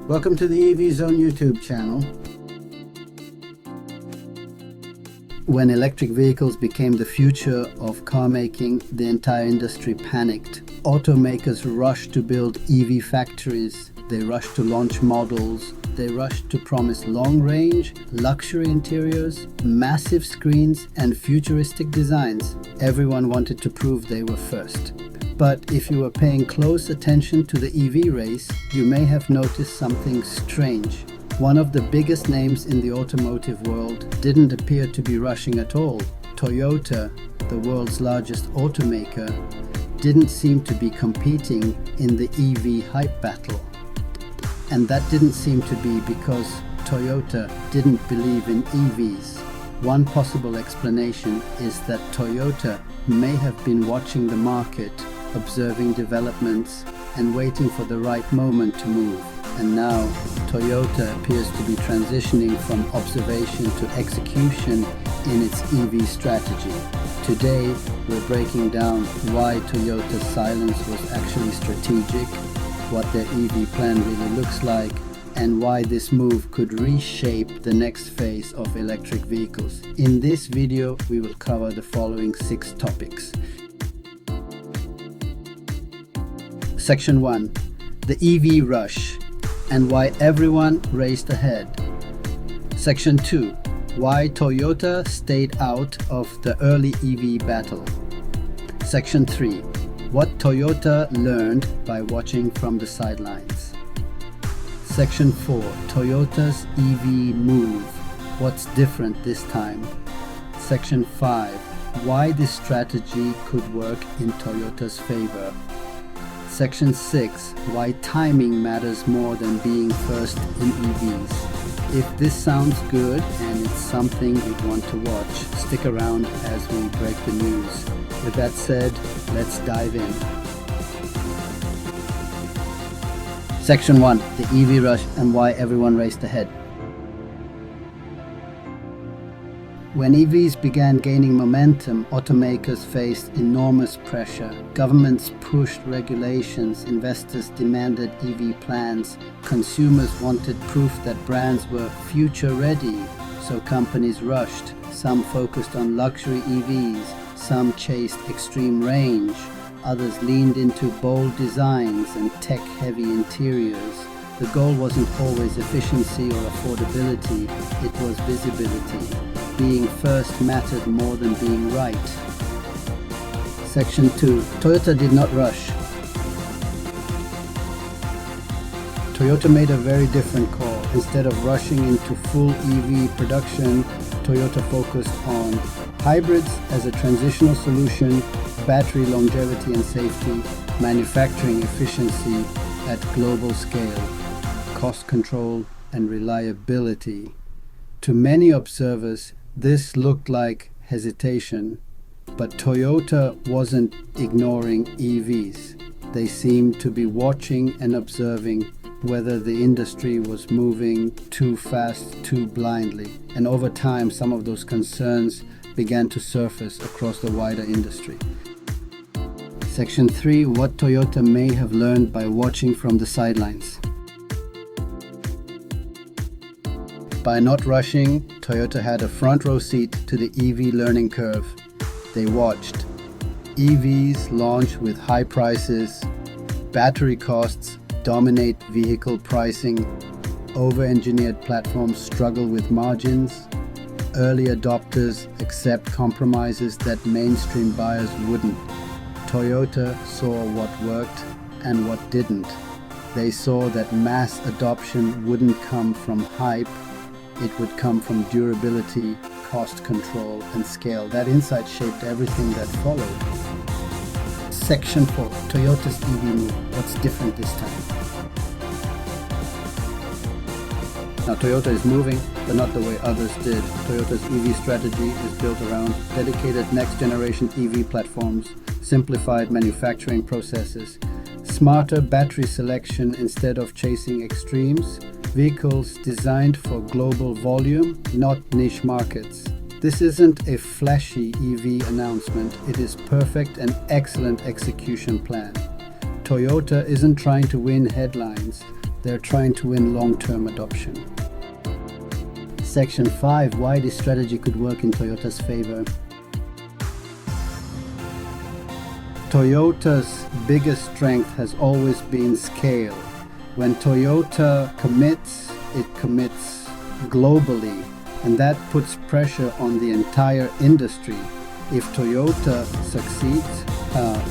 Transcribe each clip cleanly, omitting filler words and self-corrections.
Welcome to the EV Zone YouTube channel. When electric vehicles became the future of car making, the entire industry panicked. Automakers rushed to build EV factories, they rushed to launch models, they rushed to promise long range, luxury interiors, massive screens, and futuristic designs. Everyone wanted to prove they were first. But if you were paying close attention to the EV race, you may have noticed something strange. One of the biggest names in the automotive world didn't appear to be rushing at all. Toyota, the world's largest automaker, didn't seem to be competing in the EV hype battle. And that didn't seem to be because Toyota didn't believe in EVs. One possible explanation is that Toyota may have been watching the market, observing developments, and waiting for the right moment to move. And now, Toyota appears to be transitioning from observation to execution in its EV strategy. Today, we're breaking down why Toyota's silence was actually strategic, what their EV plan really looks like, and why this move could reshape the next phase of electric vehicles. In this video, we will cover the following 6 topics. Section 1. The EV rush and why everyone raced ahead. Section 2. Why Toyota stayed out of the early EV battle. Section 3. What Toyota learned by watching from the sidelines. Section 4. Toyota's EV move. What's different this time? Section 5. Why this strategy could work in Toyota's favor. Section 6. Why timing matters more than being first in EVs. If this sounds good and it's something you'd want to watch, stick around as we break the news. With that said, let's dive in. Section 1. The EV rush and why everyone raced ahead. When EVs began gaining momentum, automakers faced enormous pressure. Governments pushed regulations, investors demanded EV plans, consumers wanted proof that brands were future-ready, so companies rushed. Some focused on luxury EVs, some chased extreme range, others leaned into bold designs and tech-heavy interiors. The goal wasn't always efficiency or affordability, it was visibility. Being first mattered more than being right. Section 2. Toyota did not rush. Toyota made a very different call. Instead of rushing into full EV production, Toyota focused on hybrids as a transitional solution, battery longevity and safety, manufacturing efficiency at global scale, cost control and reliability. To many observers, this looked like hesitation, but Toyota wasn't ignoring EVs. They seemed to be watching and observing whether the industry was moving too fast, too blindly. And over time, some of those concerns began to surface across the wider industry. Section 3. What Toyota may have learned by watching from the sidelines. By not rushing, Toyota had a front row seat to the EV learning curve. They watched EVs launch with high prices, battery costs dominate vehicle pricing, over-engineered platforms struggle with margins, early adopters accept compromises that mainstream buyers wouldn't. Toyota saw what worked and what didn't. They saw that mass adoption wouldn't come from hype, it would come from durability, cost control, and scale. That insight shaped everything that followed. Section 4. Toyota's EV move. What's different this time? Now, Toyota is moving, but not the way others did. Toyota's EV strategy is built around dedicated next-generation EV platforms, simplified manufacturing processes, smarter battery selection instead of chasing extremes, vehicles designed for global volume, not niche markets. This isn't a flashy EV announcement, it is perfect and excellent execution plan. Toyota isn't trying to win headlines. They're trying to win long-term adoption. Section 5. Why this strategy could work in Toyota's favor. Toyota's biggest strength has always been scale. When Toyota commits, it commits globally, and that puts pressure on the entire industry. If Toyota succeeds,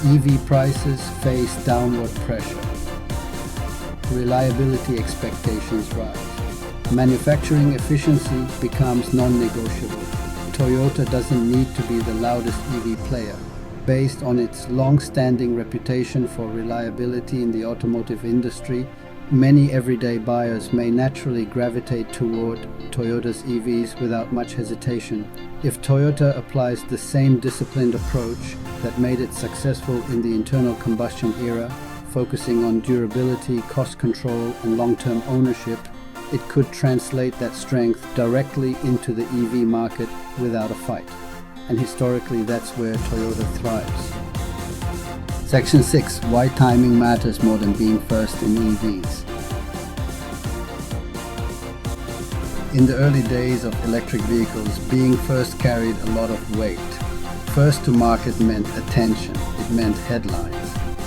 EV prices face downward pressure. Reliability expectations rise. Manufacturing efficiency becomes non-negotiable. Toyota doesn't need to be the loudest EV player. Based on its long-standing reputation for reliability in the automotive industry, many everyday buyers may naturally gravitate toward Toyota's EVs without much hesitation. If Toyota applies the same disciplined approach that made it successful in the internal combustion era, focusing on durability, cost control, and long-term ownership, it could translate that strength directly into the EV market without a fight. And historically, that's where Toyota thrives. Section 6. Why timing matters more than being first in EVs. In the early days of electric vehicles, being first carried a lot of weight. First to market meant attention, it meant headlines,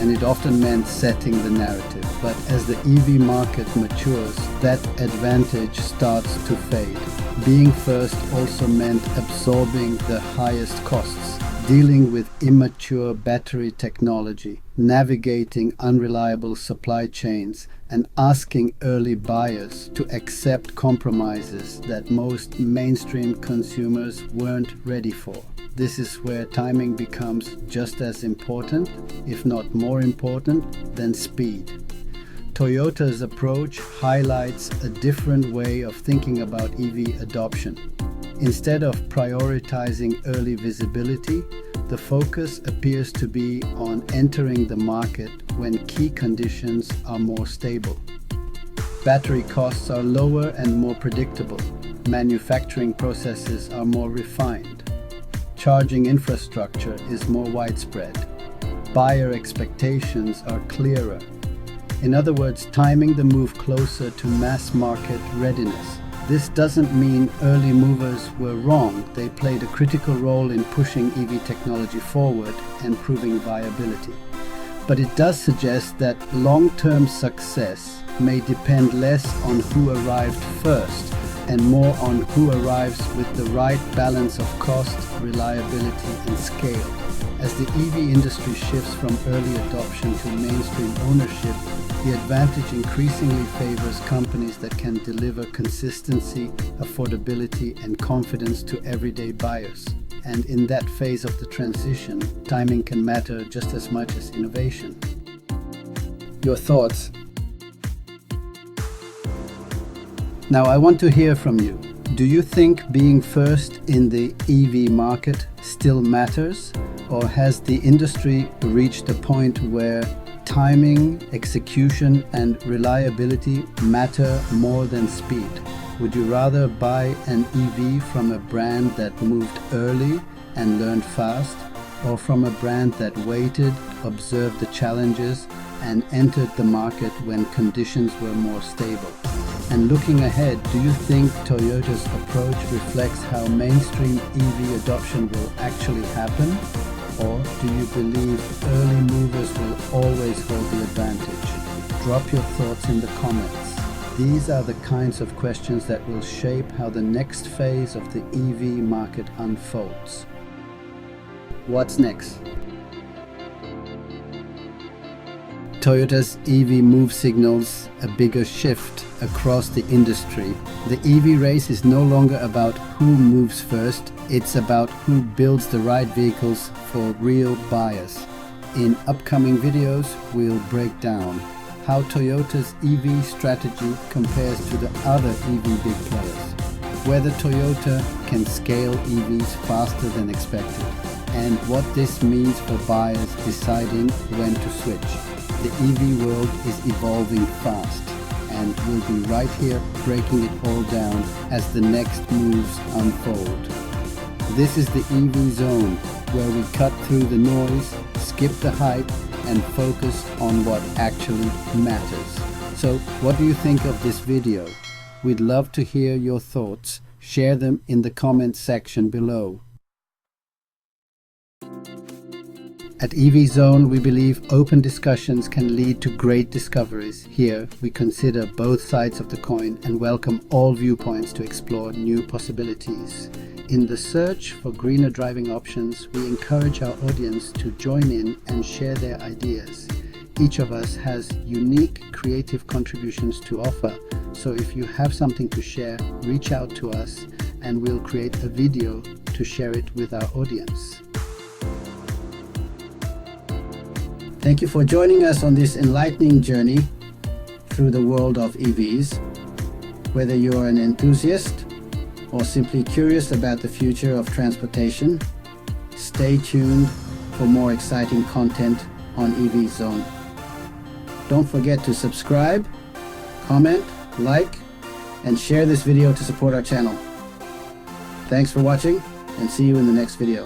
and it often meant setting the narrative. But as the EV market matures, that advantage starts to fade. Being first also meant absorbing the highest costs, dealing with immature battery technology, navigating unreliable supply chains, and asking early buyers to accept compromises that most mainstream consumers weren't ready for. This is where timing becomes just as important, if not more important, than speed. Toyota's approach highlights a different way of thinking about EV adoption. Instead of prioritizing early visibility, the focus appears to be on entering the market when key conditions are more stable. Battery costs are lower and more predictable. Manufacturing processes are more refined. Charging infrastructure is more widespread. Buyer expectations are clearer. In other words, timing the move closer to mass market readiness. This doesn't mean early movers were wrong. They played a critical role in pushing EV technology forward and proving viability. But it does suggest that long-term success may depend less on who arrived first and more on who arrives with the right balance of cost, reliability, and scale. As the EV industry shifts from early adoption to mainstream ownership, the advantage increasingly favors companies that can deliver consistency, affordability, and confidence to everyday buyers. And in that phase of the transition, timing can matter just as much as innovation. Your thoughts? Now I want to hear from you. Do you think being first in the EV market still matters? Or has the industry reached a point where timing, execution, and reliability matter more than speed? Would you rather buy an EV from a brand that moved early and learned fast, or from a brand that waited, observed the challenges, and entered the market when conditions were more stable? And looking ahead, do you think Toyota's approach reflects how mainstream EV adoption will actually happen? Or do you believe early movers will always hold the advantage? Drop your thoughts in the comments. These are the kinds of questions that will shape how the next phase of the EV market unfolds. What's next? Toyota's EV move signals a bigger shift across the industry. The EV race is no longer about who moves first, it's about who builds the right vehicles for real buyers. In upcoming videos, we'll break down how Toyota's EV strategy compares to the other EV big players, whether Toyota can scale EVs faster than expected, and what this means for buyers deciding when to switch. The EV world is evolving fast, and we'll be right here breaking it all down as the next moves unfold. This is the EV Zone, where we cut through the noise, skip the hype, and focus on what actually matters. So, what do you think of this video? We'd love to hear your thoughts. Share them in the comments section below. At EV Zone, we believe open discussions can lead to great discoveries. Here, we consider both sides of the coin and welcome all viewpoints to explore new possibilities. In the search for greener driving options, we encourage our audience to join in and share their ideas. Each of us has unique creative contributions to offer, so if you have something to share, reach out to us and we'll create a video to share it with our audience. Thank you for joining us on this enlightening journey through the world of EVs. Whether you are an enthusiast or simply curious about the future of transportation, stay tuned for more exciting content on EV Zone. Don't forget to subscribe, comment, like, and share this video to support our channel. Thanks for watching, and see you in the next video.